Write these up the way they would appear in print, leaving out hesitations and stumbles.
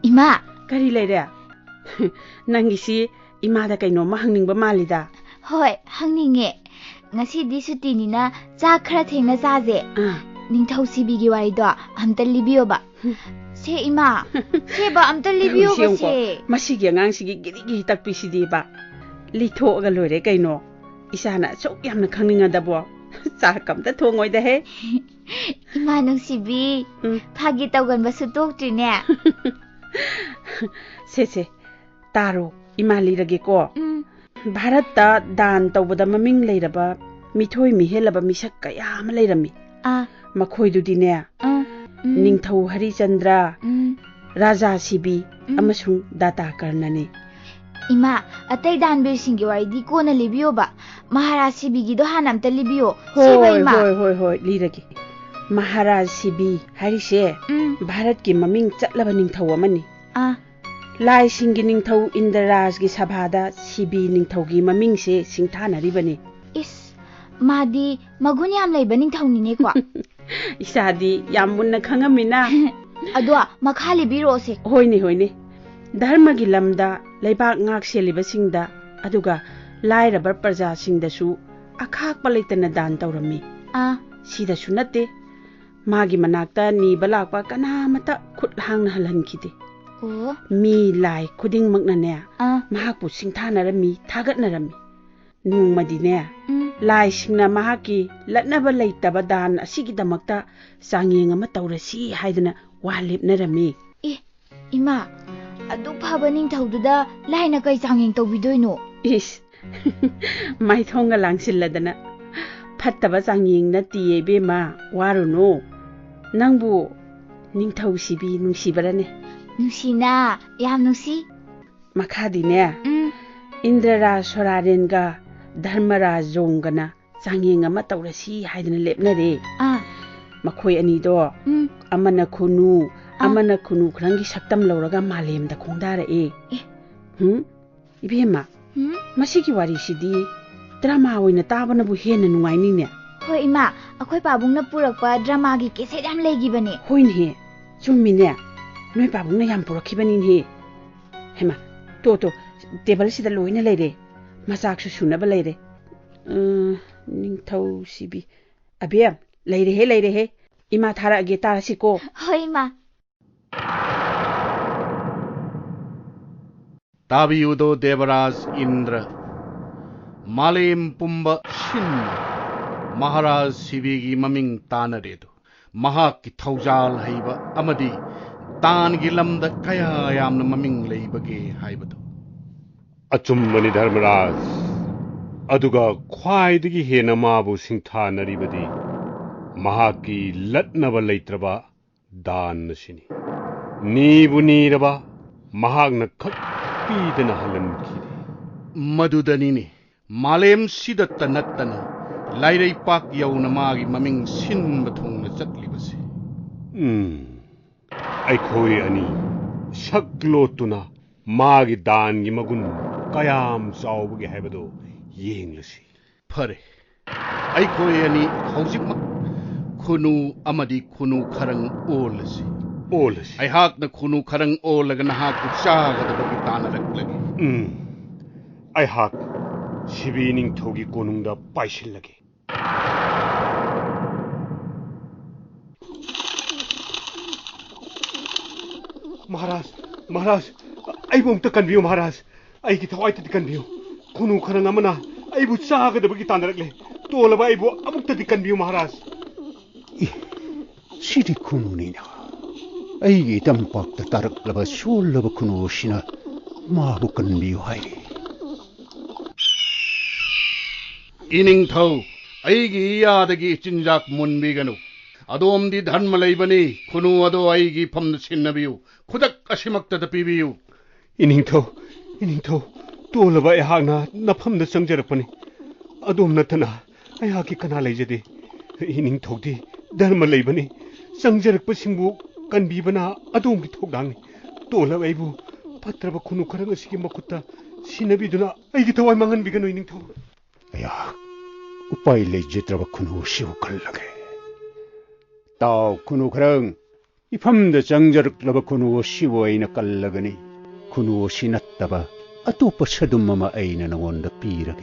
Ima, kari leire. Nangisi ima da kaino ma hangning ba malida. Hoi, hangninge. Ngasi di suti nina cha khara thengna chaje. Ningthau sibi gi wari do amta libiyo ba. Se ima, se ba amta libiyo ba se. Masi gi angang sigi gidi gi takpi sidi ba. Litho ga loire kaino. Isana sok yamna khangninga da bo. Cha kamta thongoi da he. Ima nung sibi. Phagi tawgan ba sutok trine. Se taro imali rage ko Bharat ta dan tawbada maming leiraba mithoi mi helaba misak kaya ma leirami makhoi du dine ningthau Harichandra Raja Sibi amasung data karnani Ima atai danbir singi wari di ko na libiyo ba Maharaj Sibi gi do hanam ta libiyo hoi lirage Maharaj Sibi harise Bharat ki maming chatlaba ningthau amani Lai singi ningthau Indraj gi sabhada Sibi ningthau gi maming se singthana ribani Is madi magun yam laiba ningthau ni ne kwa Isadi yam munna khangamina adwa makhali biro se hoine dharma gi lamda laibak ngak seliba singda aduga lai rabar praja singda su akhak palaitana dan tawrami sida su natte magi manakta ni balakpa kana mata khut hangna halhankide mi lai khuding makna ne mahakpu singthanarami thagatnarami nungmadine lai singna mahaki latnaba leitaba dan asigi damakta sangyeng ama tawrasi haidana walipnarami Ima adu phaba ningthaududa laina kai sangyeng tawbidoino is mai thonga langsilladana phattaba sangyeng na tiye be ma waruno nangbu ningthau sibi nungsibarane Nusina yam nusi makhadine Indrara Sorarenga Dharmara Zongana sangyeng ama tawrasi haidana lepnare makhoi ani do amana khunu khrangi saktam lauraga malem da khongdara ibema masigi wari sidi drama oina tabana bu hena nungaini ne hoi ima akhoi pabungna purakpa drama gi kese dam legibane hoin he chumine noi pabungna yam purakibani he hema to table sida loina leire masak su sunaba leire ningthau sibi abem leire he ima thara ge tarasiko hoi ma Tabiyudo Devaraj Indra Malem Pumba Shin Maharaj Sibigi Maming Tanaredo Mahak ki Thaujal Haiba Amadi Tan Gilam da Kaya Yamna Maming Leibage Haibado Achumani Dharmaraj Aduga Khwaidagi Hena Mabu Singthanaribadi Mahaki Latnaba Leitraba Dan Sini Nibu Niraba Mahagna Khak Pidana Halan Kiri Madudanini Malem Sidatta Nattana Lairei Pak Yaunamagi Maming Sin Batung Chatlibasi Aikoi Ani Shaklotuna Magi Dan Gimagun Kayam Saubagi Habado Yenglasi Pare Aikoi Ani Hosik Kunu Amadi Kunu Karang Olasi I hak na kunu karang o laga na hak utsaga da bagitana laglagi. I hak sibining thogi konung da paisil lagi. Maharaj, ay bong takan biyo Maharaj. Ay kita ay takan biyo. Kunu karang amana ay utsaga da bagitana lagli. Tola ba ay bo abuk takan biyo Maharaj. Sidi kunu nina. Ay tampak tarak laba sul laba kuno sina mabukan biyo hai. Ining thau ay gi yadagi chinjak munbiganu. Adom di dharma laibani kunu ado ay gi pam sinnabiyo. Kudak asimakta tapibiyo. Ining thau to laba ay hagna napam na sangjarapani. Adom na tana ay hagi kana laijade. ꯏꯅꯤꯡꯊꯧꯗꯤ ꯙꯔꯃ ꯂꯩꯕꯅꯤ ꯆꯪꯖꯔꯛꯄꯁꯤꯡꯕꯨ ꯀꯟꯕꯤꯕꯅ ꯑꯗꯣꯝꯒꯤ ꯊꯧꯗꯥꯡꯅꯤ ꯇꯣꯜꯂꯕ ꯑꯩꯕꯨ ꯐꯠꯇ꯭ꯔꯕ ꯈꯨꯅꯨ ꯈꯔꯪ ꯑꯁꯤꯒꯤ ꯃꯈꯨꯠꯇ ꯁꯤꯟꯅꯕꯤꯗꯨꯅ ꯑꯩꯒꯤ ꯊꯋꯥꯏ ꯃꯥꯡꯍꯟꯕꯤꯒꯅꯨ ꯏꯅꯤꯡꯊꯧ ꯑꯌꯥ ꯎꯄꯥꯏ ꯂꯩꯖꯗ꯭ꯔꯕ ꯈꯨꯅꯨ ꯑꯁꯤꯕꯨ ꯈꯜꯂꯒꯦ ꯇꯥꯎ ꯈꯨꯅꯨ ꯈꯔꯪ 이famda 정저럭러버 군우 시워이나 깔라가니 군우 시났다바 아또빠 서둠마마 아이나 나온다 삐라게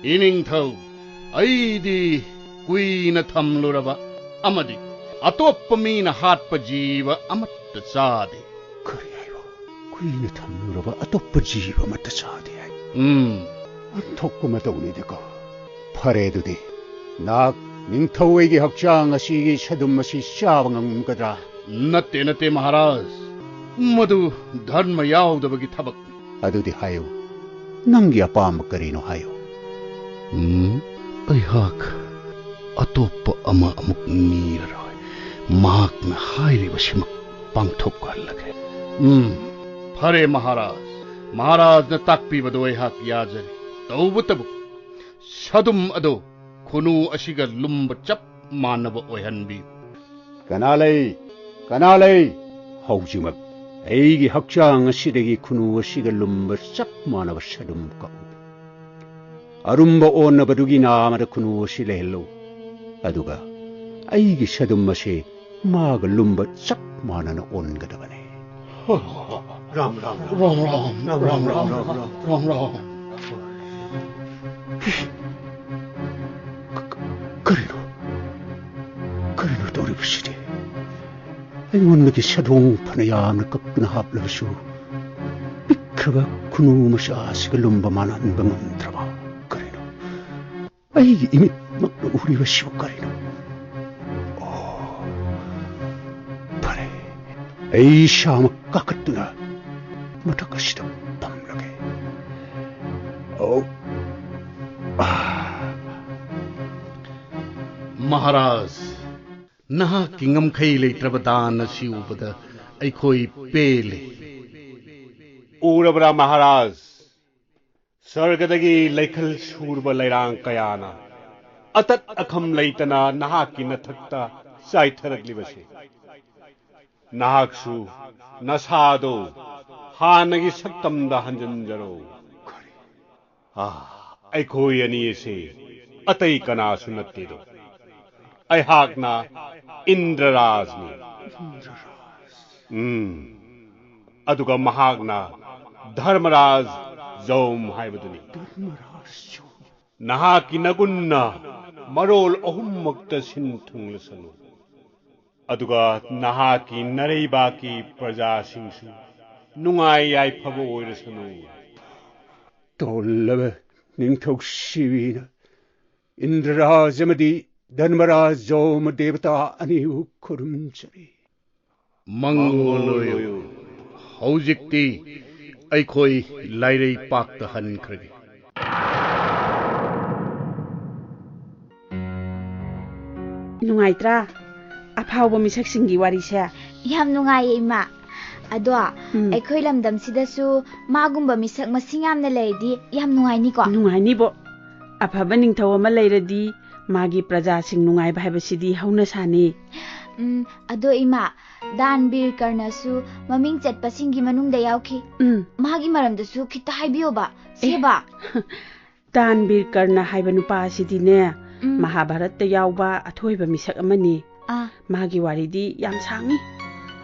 이닝타우 아이디 꾸이나 탐로라바 아마디 아또빠 미나 핫빠 지바 아마tta 사데 그래 아이고 꾸이나 탐로라바 아또빠 지바 마tta 사데 톡구마다 우니데가 파레드디 나 닝타우에게 학장하시기 샤둠마시 샤방한거다 नत्ते महाराज मधु धर्म याउदबगी थबक अदुदि हायो नंगी अपाम करिनो हायो अयहाक अतोप अमा अमुक नीररोय माकना हाइरिबसिमक पांगथोकहल्लगे फरे महाराज न ताकपीबदो अयहाक याजरी तौबतबु सदुम अदो खुनु अशिगा लुम्ब चप मानब ओहनबी कनालै हौजिमक एगी हक्चांग असिदगी खुनु असिगा लुम्ब चप मानब सदुम का अरुम्ब ओनबदुगी नामद खुनु असि लेहल्लो अदुगा एगी सदुम असे माग लुम्ब चप मानन ओनगदबने राम करिनो तोरिबसिदे अꯩꯉꯣꯟꯗꯒꯤ ꯁꯥꯗꯣꯡ ꯐꯅ ꯌꯥꯝꯅ ꯀꯞꯇꯨꯅ ꯍꯥꯞꯂꯕꯁꯨ ꯄꯤꯛꯈ꯭ꯔꯕ ꯈꯨꯅꯨ ꯃꯆꯥꯁꯤꯒ ꯂꯨꯝꯕ ꯃꯥꯟꯅꯍꯟꯕ ꯉꯝꯗ꯭ꯔꯕ ꯀꯔꯤꯅꯣ ꯑꯩꯒꯤ ꯏꯃꯤꯠꯃꯛꯅ ꯎꯔꯤꯕꯁꯤꯕꯨ ꯀꯔꯤꯅꯣ ꯐꯔꯦ ꯑꯩ ꯏꯁꯥꯃꯛ ꯀꯥꯈꯠꯇꯨꯅ ꯃꯊꯛ ꯑꯁꯤꯗ ꯐꯝꯂꯒꯦ महाराज नहा किंगम खई लेत्रबदान सिउबदा अखोई पेले उरबरा महाराज स्वर्गदगी लेखल सूरब लैरांग कयाना अतत अखम लेतना नहाकी नथक्ता साइथरगलिबसे नहाकसु नसादो हानगी सक्तमदा हंजनजरो अखोई अनीसे अतई कनासु नत्तेदो अयहाकना इंद्रराजनी अदुगा महागना धर्मराज जौम हाइबदुनी नहाकी नगुन्ना मरोल अहुमक्त सिंथुंगलसनु अदुगा नहाकी नरैबाकी प्रजा सिंसु नुंगाई याइफबो ओइरसनु तोल्लब निंथौ शिवीना इंद्रराजमदी धर्मराज जौम देवता अनिउ खुरुमचरी मंगोलोयो हौजिक्ति अखोई लाइरै पाक्त हनख्रगे नुंगाइत्रा अफावब मिसकसिंगी वारिसे याम नुंगाइये इमा अदो अखोई लमदमसिदसु मागुंबा मिसक मसिंग यामना लेरदि याम नुंगाइनिको नुंगाइनिबो अफाबा निंथौ अमा लेरदि मागी प्रजा सिंग नुंगाइ भाइबसिदि हौना सानी अदो इमा दानबीर कर्णसु ममिंग चटपसिंगी मनुंगदा यावखि मागी मरमदसु खिता हाइबियोबा सेबा दानबीर कर्ण हाइबा नुपासिदिने महाभारत यावबा अथोइबा मिसक अमनी मागी वारिदि याम सांगी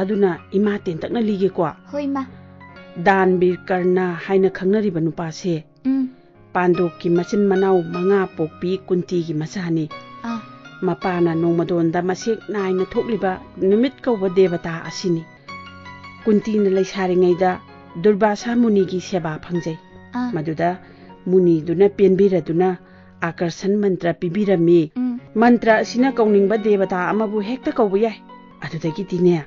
अदुना इमा तेंतकना लिगेको होइमा दानबीर कर्ण हाइना खंगनरिबा नुपासे पांडोक की मचिन मनाव मंगा पोकपी कुंती की मचानी मपाना नोमदोंदा मसेक नाइना थोकलिबा नुमित कौबा देवता असिनी कुंती न लैसारिङैदा दुर्वासा मुनि की सेवा फंगजै मदुदा मुनि दुना पेनबिरदुना आकर्षण मंत्र पिबिरमी मंत्र असिना कौनिंगबा देवता अमबु हेक्ता कौबा याय अदुदगी दिने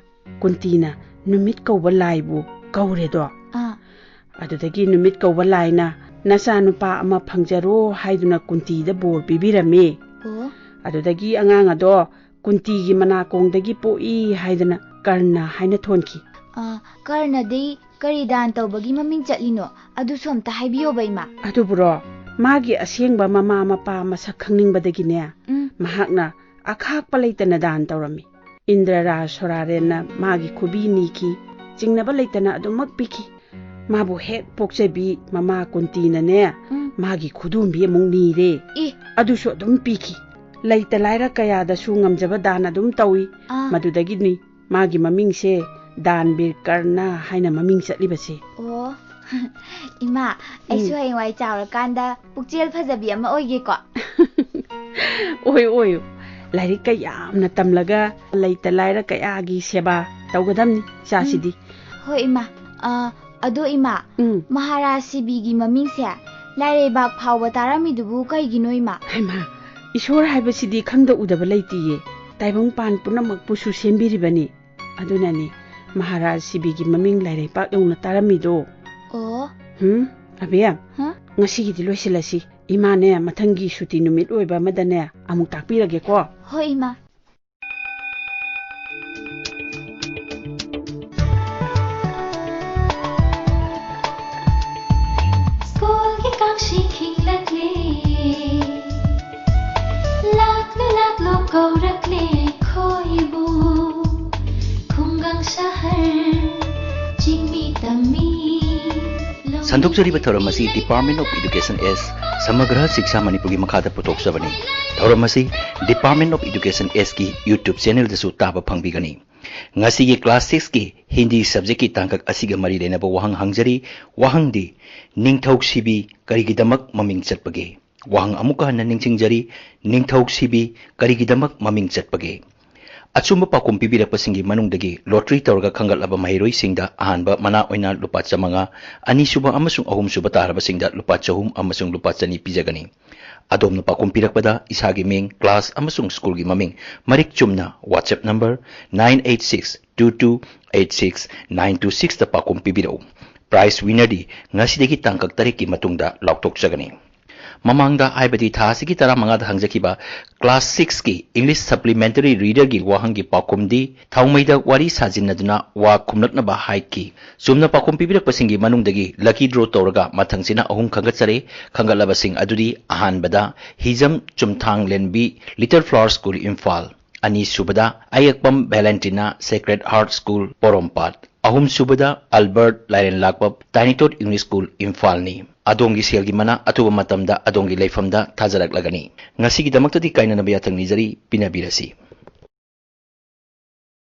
कुंतीना नुमित कौबा लाइबु कौरेदो अदुदगी नुमित कौबा लाइना नसा नुपा अमा फंगजरो हाइदुना कुंतीदा बोर पिबिरमे अदुदगी अंगांग अदो कुंतीगी मनाकोंगदगी पोई हाइदुना कर्ण हाइना थोनखि कर्णदि करी दान तौबगी ममिंग चटलिनो अदु सोमता हाइबियो बैमा अदुबुरो Magi asengba mama mapa masak khangningbadagine mahakna akhakpa leitana dan tawrami. Indrara sorarena magi khubi niki jingnaba leitana adumak piki. Mabu hek pokchebi mama kuntina ne magi khudumbi amung nire. Adusho adum piki. Leita laira kaya da su ngamjaba dan adum tawi. Madudagini magi mamingse dan birkarna haina maming chatlibase. Oh. Ima, aisu hayawai chawrakanda pukchel phajabi ama oige ko. Oy lairi ka yamna tamlaga leita laira kaya gi seba tawgadamni chasidi. Hoi ima, ado ima, Maharaj Sibi gi mamingse laire bak phawba taramidubu kaigino ima. Haima, ishor haibasidi khangda udaba leitiye. Taibong pan punamak pusu sembiribani. Adunani Maharaj Sibi gi maming laire bak yongna taramido. Oh. Abia. Ngasigi loisilasi. Imane mathangi shuti numit oiba madane amuk takpirage ko. Hoi ima. School ki kakshi khinglatle. Laklo kaurakle khoibu. Khungang shahar jingmi tami. Sandokjariba thoram asi Department of Education S SAMAGRA SHIKSHA MANIPUR gi makhada putoksabani. Thoram asi Department of Education S ki YouTube channel dasu taba phangbigani. Ngasi gi class 6 ki Hindi subject ki tangkak asiga mari lenaba wahang hangjari wahang di ningthok sibi karigidamak maming chatpage. Wahang amuka na ningchingjari ningthok sibi karigidamak maming chatpage. Achumba pakum pibirapasinggi manungdagi lottery tawraga khangatlaba mahiroisingda ahanba mana oina lupa chamanga anisuba amasung ahumsuba tarabasingda lupa chahum amasung lupa chani pijagani. Adomna pakum pirakpada isagi ming class amasung school gi maming marik chumna WhatsApp number 986228696 ta pakum pibirau. Prize winner di ngasidagi tangkak tarik ki matungda lauktoksagani. Mamangda aibadi thasigi tara mangada hangjakiba class 6 ki English supplementary reader gi wahang gi pakumdi thaumaida wari sajinaduna wa khumnakna ba haiki sumna pakum pibirak pasingi manungdagi lucky draw tawraga mathangsina ahum khangatsare khangalaba sing adudi ahanbada hijam chumthang lenbi Little Flower School Imphal ani subada ayakpam Valentina Sacred Heart School Porompat ahum subada Albert Lairen Lakpap Tiny Tot English School Imphal ni adongi selgi mana atuba matamda adongi leifamda thajarak lagani ngasi gi damakta di kaina nabaya thang nijari pinabirasi.